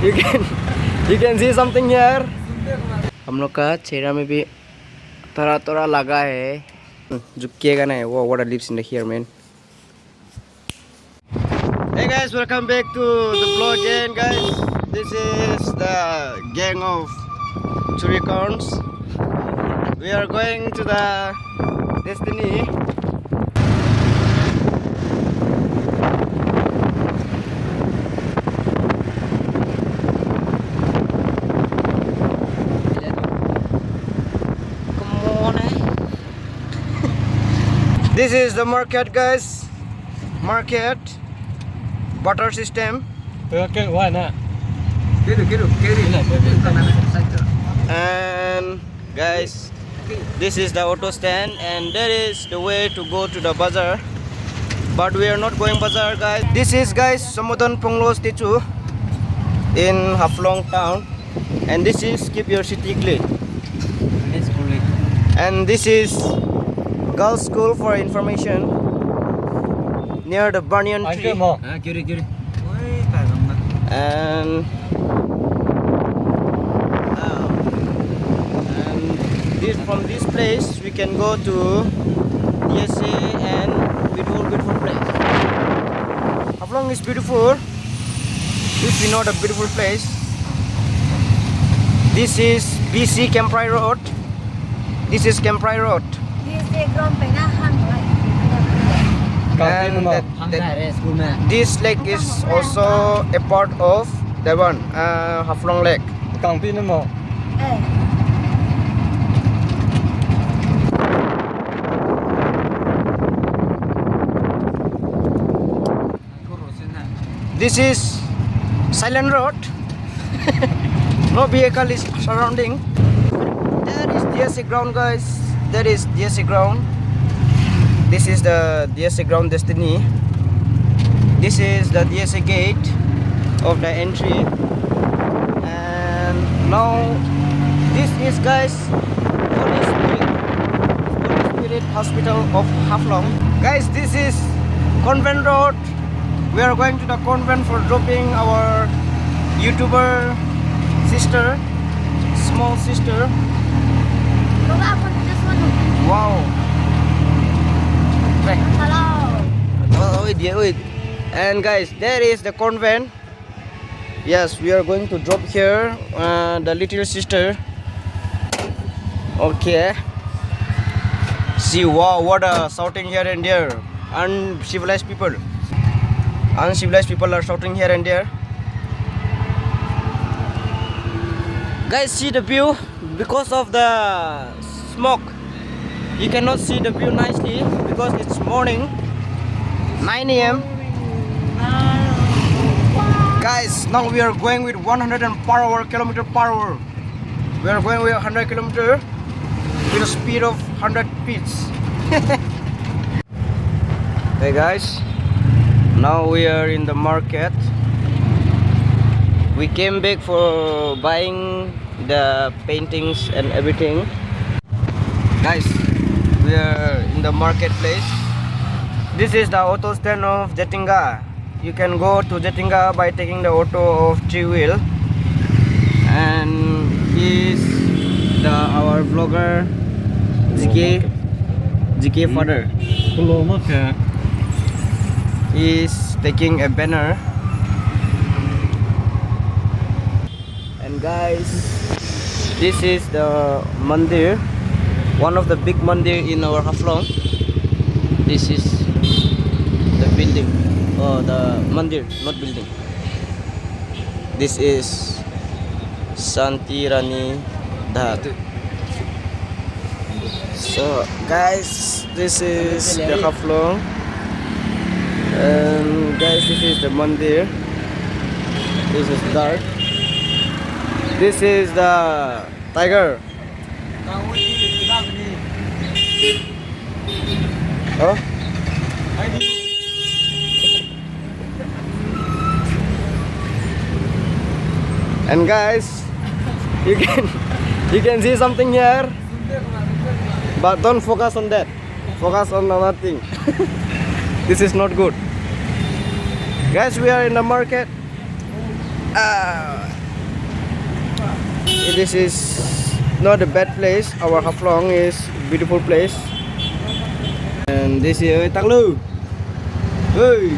You can see something here. हम लोग का चेहरा में भी थोड़ा थोड़ा लगा है, झुकिएगा नहीं. Wow, what a lives in the here, man. Hey guys, welcome back to the vlog again, guys. This is the gang of Churicons. We are going to the Destiny. This is the market, guys. Market butter system. And guys, this is the auto stand, and that is the way to go to the bazaar. But we are not going bazaar, guys. This is, guys, Samudon Ponglo statue in Haflong town, and this is Keep Your City Clean. And this is Girls School for Information near the banyan tree. And this, from this place we can go to DSA and beautiful place. Haflong is beautiful. If you know the beautiful place. This is BC Kemprai Road. This is Kemprai Road. And this lake is also a part of the one Haflong Lake. This is silent road. No vehicle is surrounding. There is DSA ground, guys. There is DSA ground. This is the DSA ground Destiny. This is the DSA gate of the entry. And now this is, guys, Holy Spirit Hospital of Haflong. Guys, this is Convent Road. We are going to the convent for dropping our YouTuber sister, small sister. Wow. Wait. And guys, there is the convent. Yes, we are going to drop here the little sister. Okay. See, wow, what a shouting here and there. Uncivilized people. Uncivilized people are shouting here and there. Guys, see the view. Because of the smoke, you cannot see the view nicely because it's morning, 9 a.m. Guys, now we are going with 100 km per hour. We are going with 100 km with a speed of 100 feet. Hey guys, now we are in the market. We came back for buying the paintings and everything. Guys, we are in the marketplace. This is the auto stand of Jatinga. You can go to Jatinga by taking the auto of 3-wheel. And is our vlogger GK father. He is taking a banner. And guys, this is the mandir, one of the big mandir in our Haflong. This is the building, the mandir, not building. This is Santi Rani Dhat. So guys, this is the Haflong. And guys, this is the mandir. This is dark. This is the tiger. Oh. And guys, you can see something here, but don't focus on that. Focus on another thing. This is not good. Guys, we are in the market. this is not a bad place. Our Haflong is beautiful place. And this is Tanglu. Hey.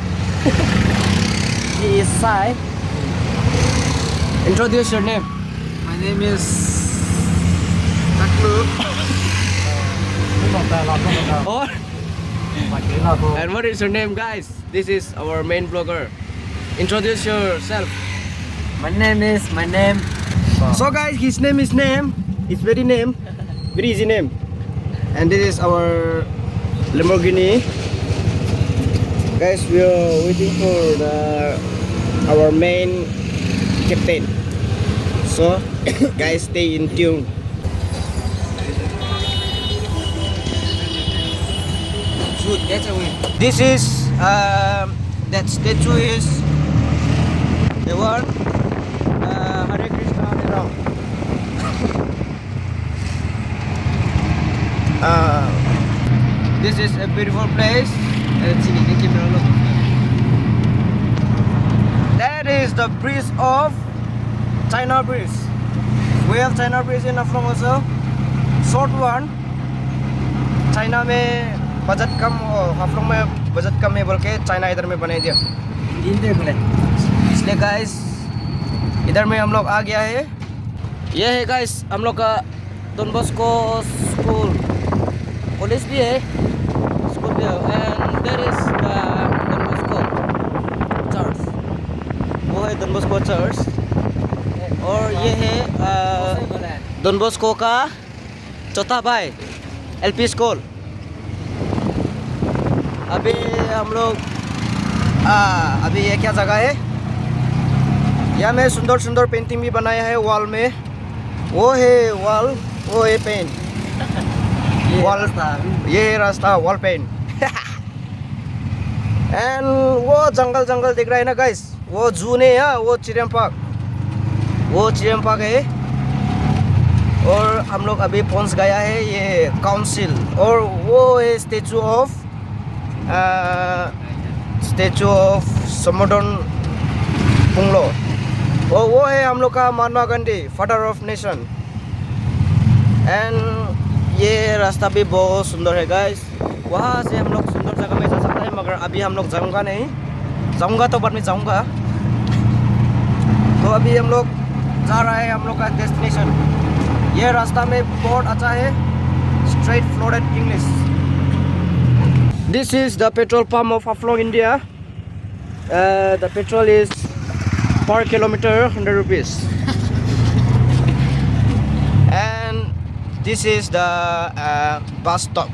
He is Sai. Introduce your name. My name is Taklu. Or and what is your name, guys? This is our main blogger. Introduce yourself. My name. So guys, his name is name. It's very easy name. And this is our Lamborghini. Guys, we are waiting for our main captain. So guys, stay in tune. Shoot, get away. This is that statue is the one Hare Krishna Hare Ram. This is a beautiful place. That is the bridge of China Bridge. We have China Bridge in Haflong also. Short one. China में budget कम हो, हाफलोंग में budget कम है बोल के China इधर में बना दिया। इसलिए गाइस इधर में हम लोग आ गया है। ये है गाइस हम लोग का डॉन बॉस्को स्कूल, कॉलेज भी है, स्कूल भी है। And there is the Don Bosco church, वो है डॉन बॉस्को चर्च। और ये है डॉन बॉस्को का चौथा भाई एलपी स्कूल। अभी हम लोग अभी ये क्या जगह है, यहाँ में सुंदर सुंदर पेंटिंग भी बनाया है वॉल में। वो है वॉल, वो है पेन वॉल, ये है रास्ता वॉल पेन। एंड वो जंगल दिख रहा है ना गाइस, वो जू नहीं है, वो चिड़िया पार्क है। और हम लोग अभी पहुंच गया है ये काउंसिल। और वो है स्टेचू ऑफ समोडन पुंगलो। और वो है हम लोग का Mahatma Gandhi, father of nation. And ये रास्ता भी बहुत सुंदर है गाइस। वहाँ से हम लोग सुंदर जगह में जा सकते हैं, मगर अभी हम लोग जाऊंगा तो बाद में जाऊंगा। तो अभी हम लोग जा रहा है हम लोग का डेस्टिनेशन। ये रास्ता में बहुत अच्छा है, straight flowered English. This is the petrol pump of Haflong, India. The petrol is per kilometer 100 rupees. And this is the bus stop.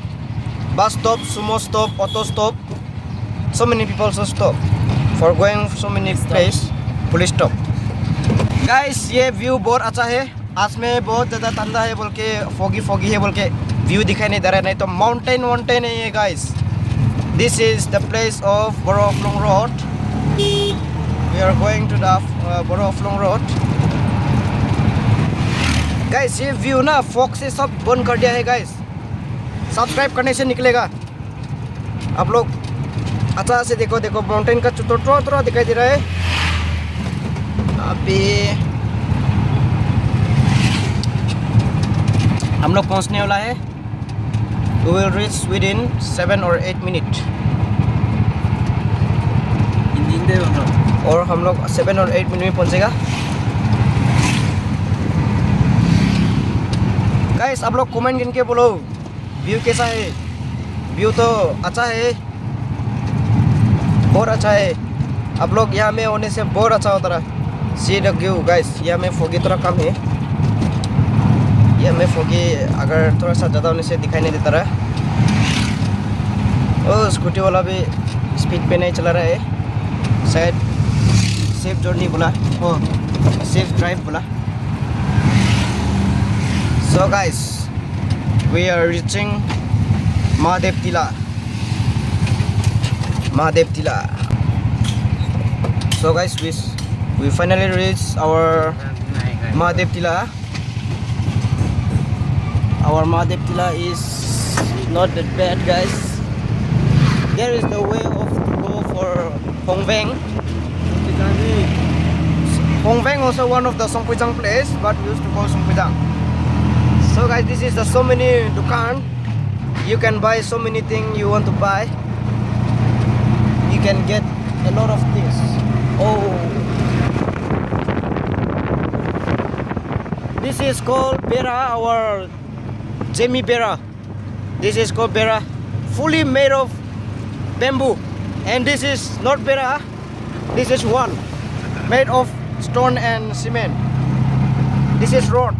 Bus stop, sumo stop, auto stop. So many people also stop for going so many place. Police stop. Guys, ये view बहुत अच्छा है। आज में बहुत ज़्यादा ठंडा है बोल के, foggy है बोल के व्यू दिखाई नहीं दे रहा है, नहीं तो माउंटेन है ये guys. This is the place of Borough Haflong Road. We are going to the Borough Haflong Road. Guys, ये व्यू ना फॉग से सब बंद कर दिया है गाइस। सब्सक्राइब करने से निकलेगा। आप लोग अच्छा से देखो माउंटेन का थोड़ा दिखाई दे रहा है। अभी हम लोग पहुंचने वाला है। We will reach within 7 or 8 minutes. और हम लोग 7 और 8 मिनट में पहुंचेगा। गाइस आप लोग कमेंट करके बोलो व्यू कैसा है। व्यू तो अच्छा है, बहुत अच्छा है। आप लोग यहाँ में होने से बहुत अच्छा होता रहा। सी द व्यू गाइस, यहाँ में फोगी थोड़ा कम है। ये हमें फोगी अगर थोड़ा सा ज़्यादा होने से दिखाई नहीं देता रहा। ओ स्कूटी वाला भी स्पीड पे नहीं चला रहा है, शायद सेफ जर्नी बोला, ओ सेफ ड्राइव बोला। So guys we are reaching Mahadev Tila. So guys, we finally reached our Mahadev Tila. Our Mahadev Tila is not that bad, guys. There is the way of to go for Hongveng. Hongbeng also one of the Songpujang place, but we used to call Songpujang. So guys, this is the so many dukan. You can buy so many things you want to buy. You can get a lot of things. Oh, this is called Bera, our Jamie Bera. This is called Bera, fully made of bamboo. And this is not Bera. This is one made of stone and cement. This is rod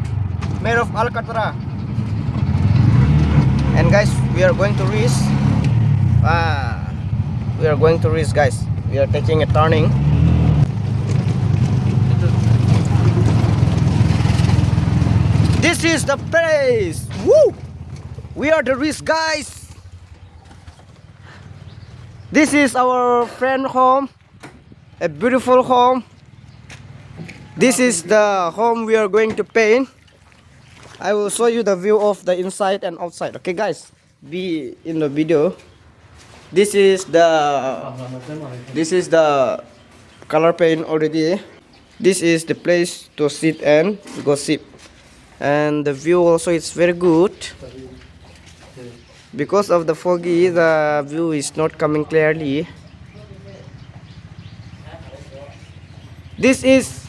made of Alcatraz. And guys, we are going to reach. We are going to reach, guys. We are taking a turning. This is the place. Woo! We are the reach, guys. This is our friend home. A beautiful home. This is the home we are going to paint. I will show you the view of the inside and outside. Okay guys, be in the video. This is the color paint already. This is the place to sit and gossip. And the view also is very good. Because of the foggy, the view is not coming clearly. This is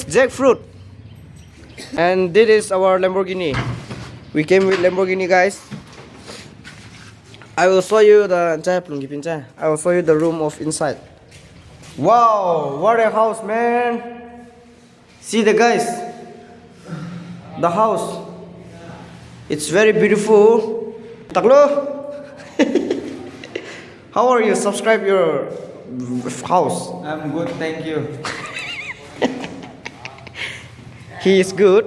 jackfruit, and this is our Lamborghini. We came with Lamborghini, guys. I will show you the room of inside. Wow, what a house, man! See the guys, the house. It's very beautiful. Taklo, how are you? Subscribe your house. I'm good, thank you. He is good.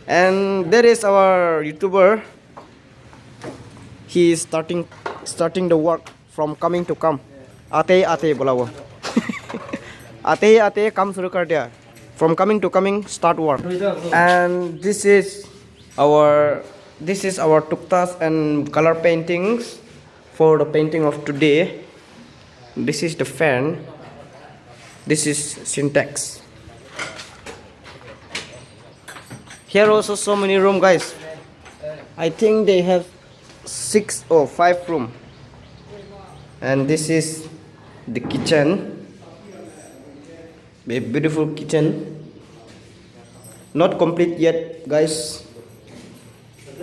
And there is our YouTuber. He is starting the work from coming to come. Ate bola wo. Ate काम शुरू कर दिया. From coming to coming, start work. And this is our tuktas and color paintings for the painting of today. This is the fan. This is syntax. Here also so many room, guys. I think they have 6 or 5 room. And this is the kitchen. A beautiful kitchen. Not complete yet, guys.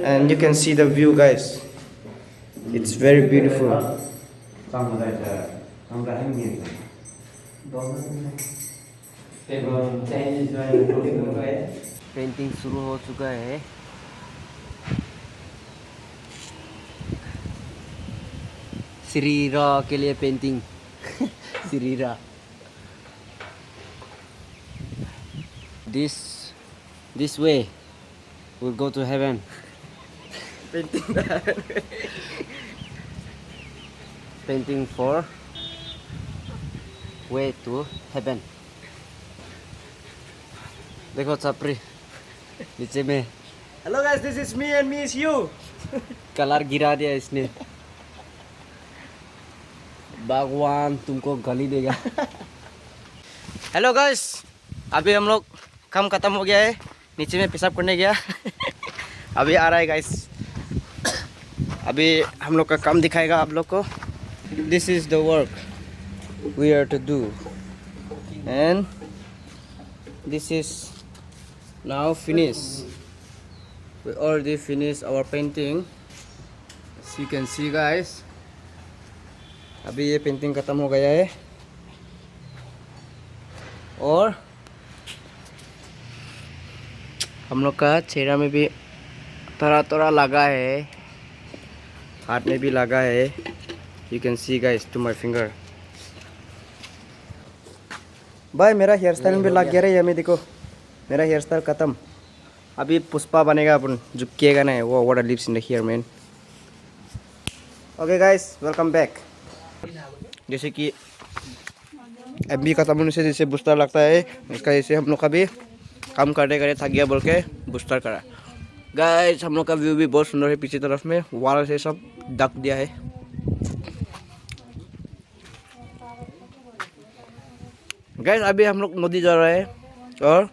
And you can see the view, guys. It's very beautiful. Painting शुरू हो चुका है. श्रीरा के लिए painting. श्रीरा. This way we'll go to heaven. Painting for way to heaven. देखो छपरी नीचे में. Hello guys, this is me and me is you. Colour गिरा दिया इसने. भगवान तुमको गाली देगा. हेलो गाइस, अभी हम लोग काम खत्म हो गया है. नीचे में पेशाब करने गया. अभी आ रहा है गाइस. अभी हम लोग का काम दिखाएगा आप लोग को. This is the work we are to do, and this is now finished. We already finished our painting. As you can see, guys. अभी ये पेंटिंग खत्म हो गया है. और हम लोग का चेहरा में भी थोड़ा लगा है. हाथ में भी लगा है. You can see, guys, to my finger. भाई मेरा हेयर स्टाइल में भी लग गया है. ये मैं देखो मेरा हेयर स्टाइल खत्म. अभी पुष्पा बनेगा अपन. झुकेगा ना वो. What a lips in the hair, man. Okay guys, welcome back. जैसे कि अभी खत्म होने से जैसे बूस्टर लगता है, इसका जैसे हम लोग का भी काम करते थक गया बोल के बूस्टर करा. गाइस हम लोग का व्यू भी बहुत सुंदर है. पीछे तरफ में वॉल से सब ढक दिया है. गैस अभी हम लोग नदी जा रहे हैं और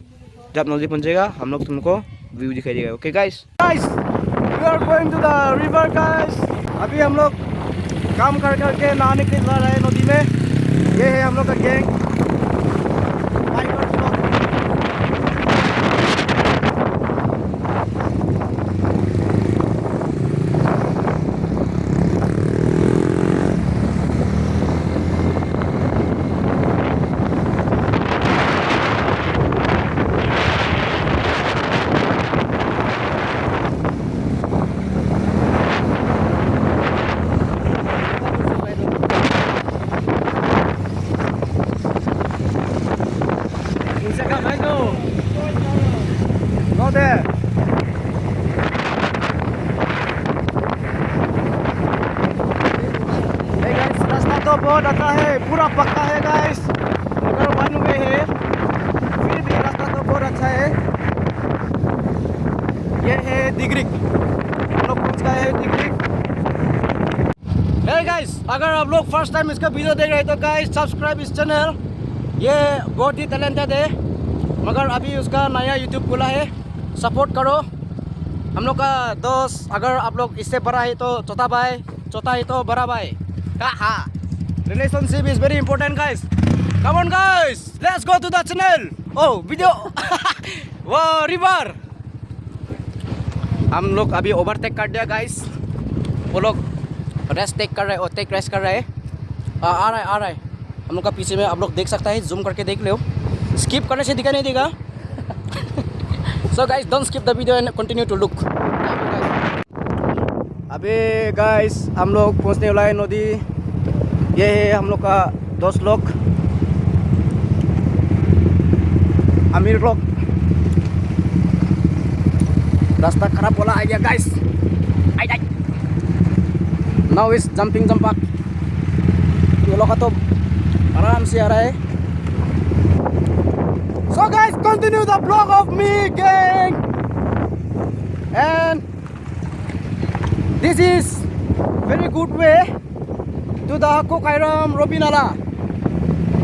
जब नदी पहुंचेगा हम लोग तुमको व्यू दिखाई देगा। Okay guys, we are going to the river guys. अभी हम लोग काम कर करके नहाने के लिए जा रहे हैं नदी में। ये है हम लोग का gang. Not there. Hey guys, रास्ता तो बहुत अच्छा है, पूरा पक्का है गाइस। अगर वन वे है फिर भी रास्ता तो बहुत अच्छा है। ये है दिगरिक, हम लोग पहुंच गए हैं दिगरिक। Hey guys, अगर आप लोग फर्स्ट टाइम इसका वीडियो देख रहे हैं तो गाइस सब्सक्राइब इस चैनल। ये बहुत ही टैलेंटेड है मगर अभी उसका नया यूट्यूब खुला है, सपोर्ट करो। हम लोग का दोस्त अगर आप लोग इससे बड़ा है तो छोटा भाई, छोटा है तो बड़ा भाई। हाँ, relationship is very important guys. Come on guys, let's go to the channel. Oh video वो रिवर। हम लोग अभी ओवरटेक कर दिया गाइस। वो लोग रेस्ट टेक कर रहे हैं, टेक रेस्ट कर रहे हैं। आ रहा है हम लोग का पीछे में, आप लोग देख सकता है, जूम करके देख लो। स्किप करने से दिखाई नहीं देगा। So guys, don't skip the video and continue to look. अबे guys, हम लोग पहुंचने वाला है नदी। ये है हम लोग का दोस्त लोग, अमीर लोग। रास्ता खराब वाला आ गया guys। Now is jumping jump back। ये लोग का तो आराम से आ रहा है। So guys, continue the vlog of me gang, and this is very good way to the Kokairam Robinala.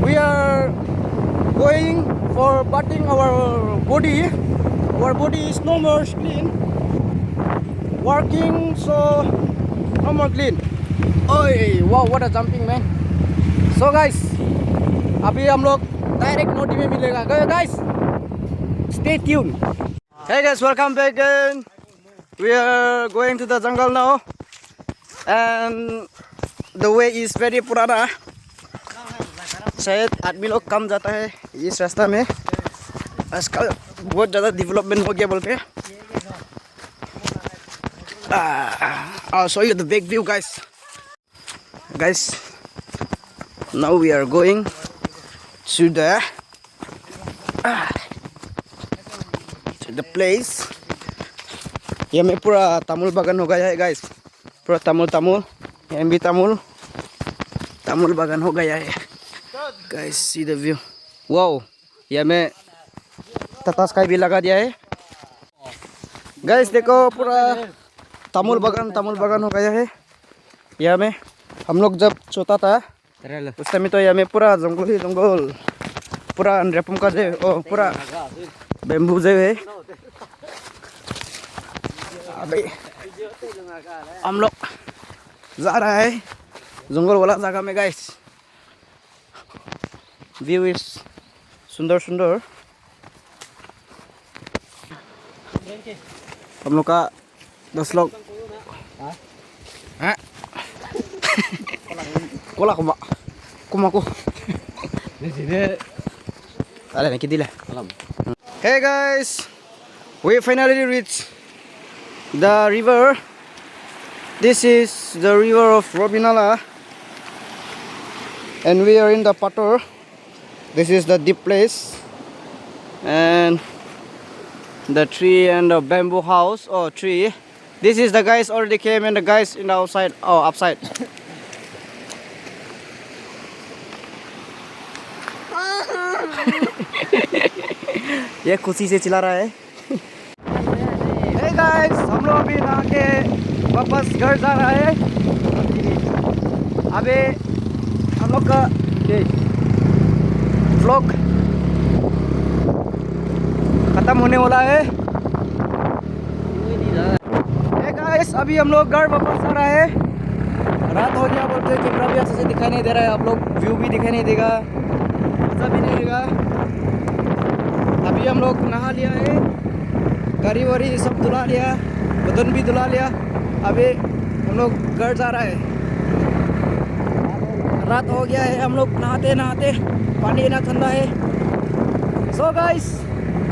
We are going for bathing our body. Our body is no more clean, working so no more clean. Oi, wow, what a jumping man. So guys, अभी हम लोग direct नदी में मिलेगा guys, stay tune. Hey guys, welcome back again. We are going to the jungle now and the way is very पुराना। शायद आदमी लोग कम जाता है इस रास्ता में, आजकल बहुत ज़्यादा डेवलपमेंट हो गया बोल के। I'll show you the big view guys. Now we are going to the place। ये में पूरा तमुल बागान हो गया है गाइस, पूरा तमुल यहाँ भी तमुल बागान हो गया है guys. See the view, wow. ये में टाटा स्काई भी लगा दिया है गाइस। देखो पूरा तमुल बागान हो गया है। यहाँ में हम लोग जब छोटा था उस टाइम तो यहाँ में पूरा जंगल, पूरा रेपम का जे पूरा बेम्बू जे है। अभी हम लोग जा रहा है जंगल वाला जगह में गाइस। व्यू इज सुंदर। हम लोग का 10 लोग Cola कुमाku. Ada nak kita lah. Hey guys, we finally reached the river. This is the river of Robinala, and we are in the Pator. This is the deep place, and the tree and the bamboo house or tree. This is the guys already came and the guys in the outside, upside. ये खुशी से चिल्ला रहा है। Hey guys, हम लोग अभी नहा के वापस घर जा रहा है। अबे हम लोग का व्लॉग खत्म होने वाला है। गाइस अभी हम लोग घर वापस आ रहा है। रात हो गया बोलते कैमरा भी अच्छे से दिखाई नहीं दे रहा है, आप लोग व्यू भी दिखाई नहीं देगा, मजा भी नहीं देगा। अभी हम लोग नहा लिया है, गाड़ी वाड़ी सब धुला लिया, बदन भी धुला लिया। अभी हम लोग घर जा रहा है। रात हो गया है, हम लोग नहाते नहाते, पानी इतना ठंडा है। So guys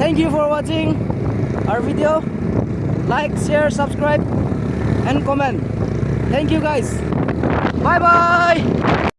thank you for watching our video. Like share subscribe and comment. Thank you guys, bye bye.